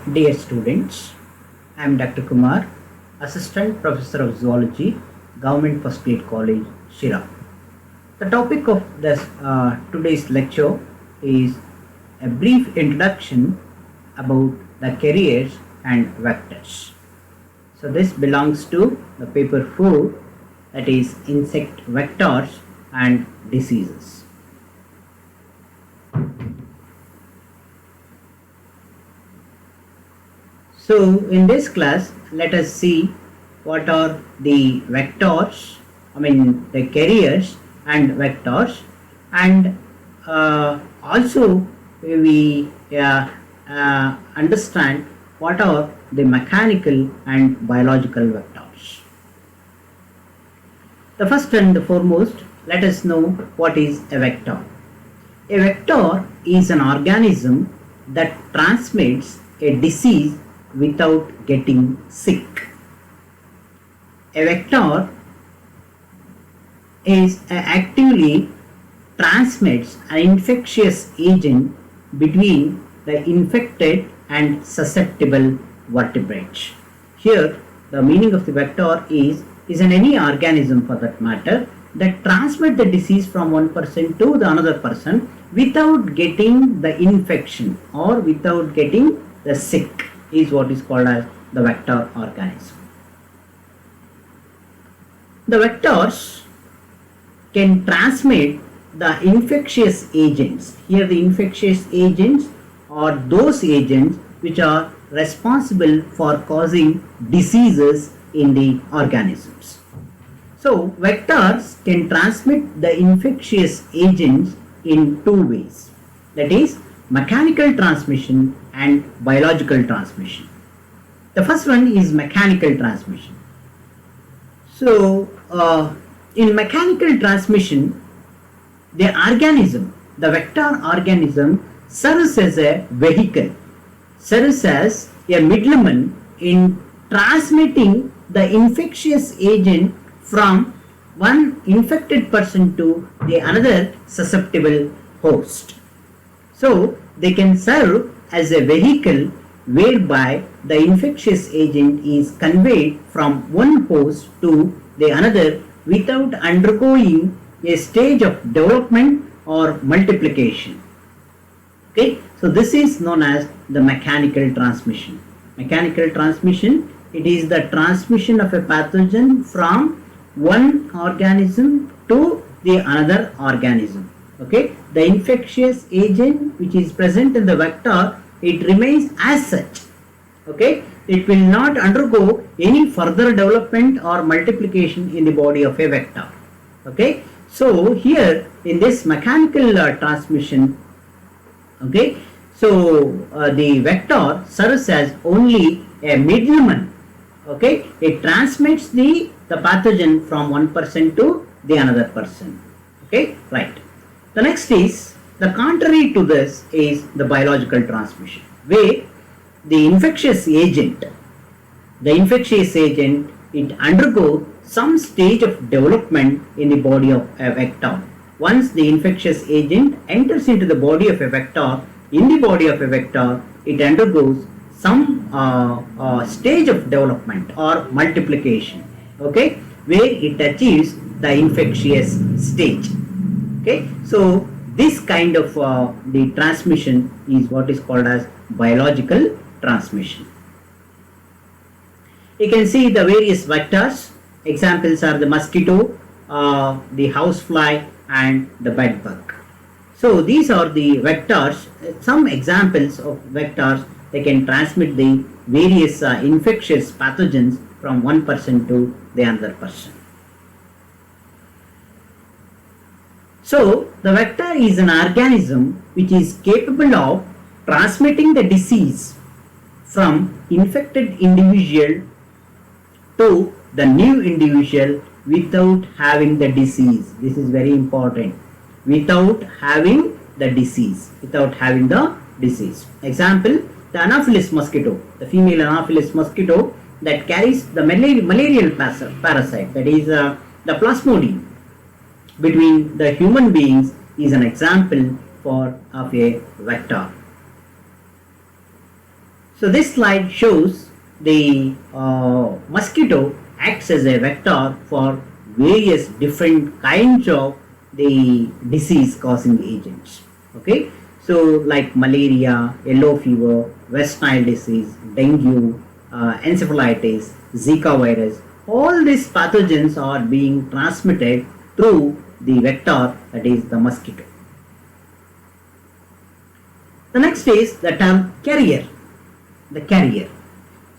Dear students, I am Dr. Kumar, Assistant Professor of Zoology, Government First Grade College, Shira. The topic of this today's lecture is a brief introduction about the carriers and vectors. So this belongs to the paper 4, that is insect vectors and diseases. So in this class, let us see what are the vectors, the carriers and vectors, and also we understand what are the mechanical and biological vectors. The first and the foremost, let us know what is a vector. A vector is an organism that transmits a disease without getting sick. A vector actively transmits an infectious agent between the infected and susceptible vertebrates. Here the meaning of the vector is an any organism for that matter that transmit the disease from one person to the another person without getting the infection or without getting the sick, is what is called as the vector organism. The vectors can transmit the infectious agents. Here the infectious agents are those agents which are responsible for causing diseases in the organisms. So vectors can transmit the infectious agents in two ways, that is mechanical transmission and biological transmission. The first one is mechanical transmission. So in mechanical transmission, the vector organism serves as a vehicle, serves as a middleman in transmitting the infectious agent from one infected person to the another susceptible host. So they can serve as a vehicle whereby the infectious agent is conveyed from one host to the another without undergoing a stage of development or multiplication. Okay, so this is known as the mechanical transmission. Mechanical transmission, it is the transmission of a pathogen from one organism to the another organism. Okay, the infectious agent which is present in the vector, it remains as such. Okay, it will not undergo any further development or multiplication in the body of a vector. Okay, so here in this mechanical transmission, okay, so the vector serves as only a middleman. Okay, it transmits the pathogen from one person to the another person. Okay, right. The next is, the contrary to this is the biological transmission, where the infectious agent, it undergoes some stage of development in the body of a vector. Once the infectious agent enters into the body of a vector, in the body of a vector, it undergoes some stage of development or multiplication, okay, where it achieves the infectious stage. Okay, so this kind of the transmission is what is called as biological transmission. You can see the various vectors. Examples are the mosquito, the housefly, and the bedbug. So these are the vectors. Some examples of vectors, they can transmit the various infectious pathogens from one person to the another person. So the vector is an organism which is capable of transmitting the disease from infected individual to the new individual without having the disease. This is very important. Without having the disease. Example, the Anopheles mosquito, the female Anopheles mosquito that carries the malarial parasite, that is the Plasmodium, between the human beings, is an example of a vector. So this slide shows the mosquito acts as a vector for various different kinds of the disease causing agents. Okay, so like malaria, yellow fever, West Nile disease, dengue, encephalitis, Zika virus, all these pathogens are being transmitted through the vector, that is the mosquito. The next is the term carrier, the carrier.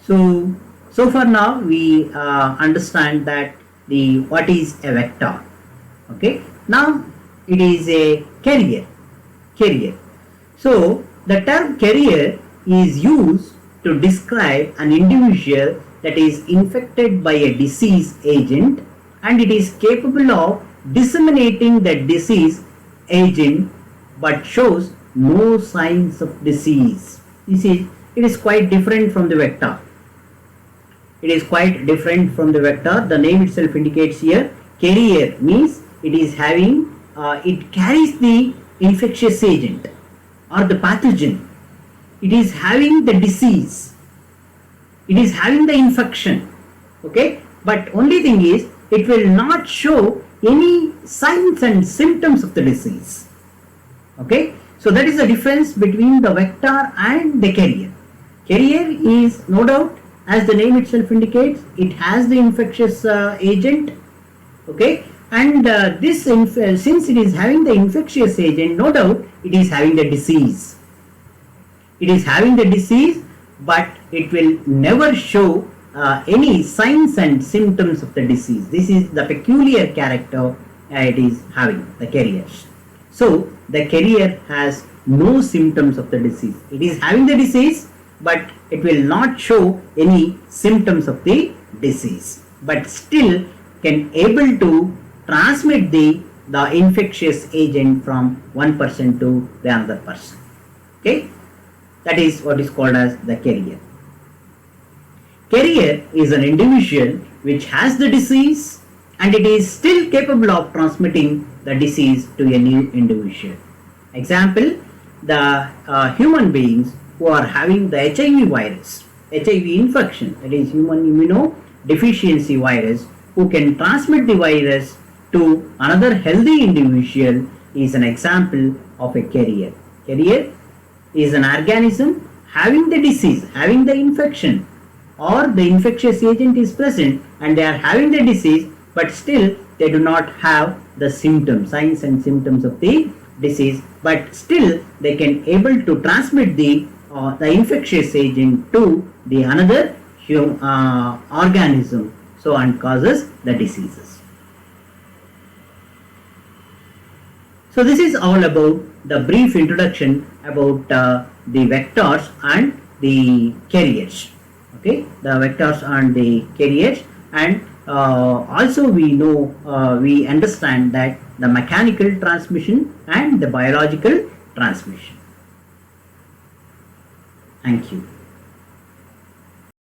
So far now we understand that the what is a vector. Okay, now it is a carrier. So the term carrier is used to describe an individual that is infected by a disease agent and it is capable of disseminating that disease agent but shows no signs of disease. It is quite different from the vector. It is quite different from the vector. The name itself indicates here carrier means it is having it carries the infectious agent or the pathogen. It is having the disease. It is having the infection. Okay, but only thing is it will not show any signs and symptoms of the disease. Okay, so that is the difference between the vector and the carrier. Carrier is no doubt, as the name itself indicates, it has the infectious agent. Okay, and since it is having the infectious agent, no doubt it is having the disease. It is having the disease, but it will never show any signs and symptoms of the disease. This is the peculiar character it is having, the carriers. So the carrier has no symptoms of the disease. It is having the disease, but it will not show any symptoms of the disease, but still can able to transmit the infectious agent from one person to the another person. Okay, that is what is called as the carrier. Carrier is an individual which has the disease and it is still capable of transmitting the disease to a new individual. Example, the human beings who are having the HIV virus, HIV infection, that is human immunodeficiency virus, who can transmit the virus to another healthy individual, is an example of a carrier. Carrier is an organism having the disease, having the infection, or the infectious agent is present and they are having the disease, but still they do not have the symptoms, signs and symptoms of the disease, but still they can able to transmit the infectious agent to the another organism, so and causes the diseases. So this is all about the brief introduction about the vectors and the carriers. Okay, the vectors and the carriers, and also we know, we understand that the mechanical transmission and the biological transmission. Thank you.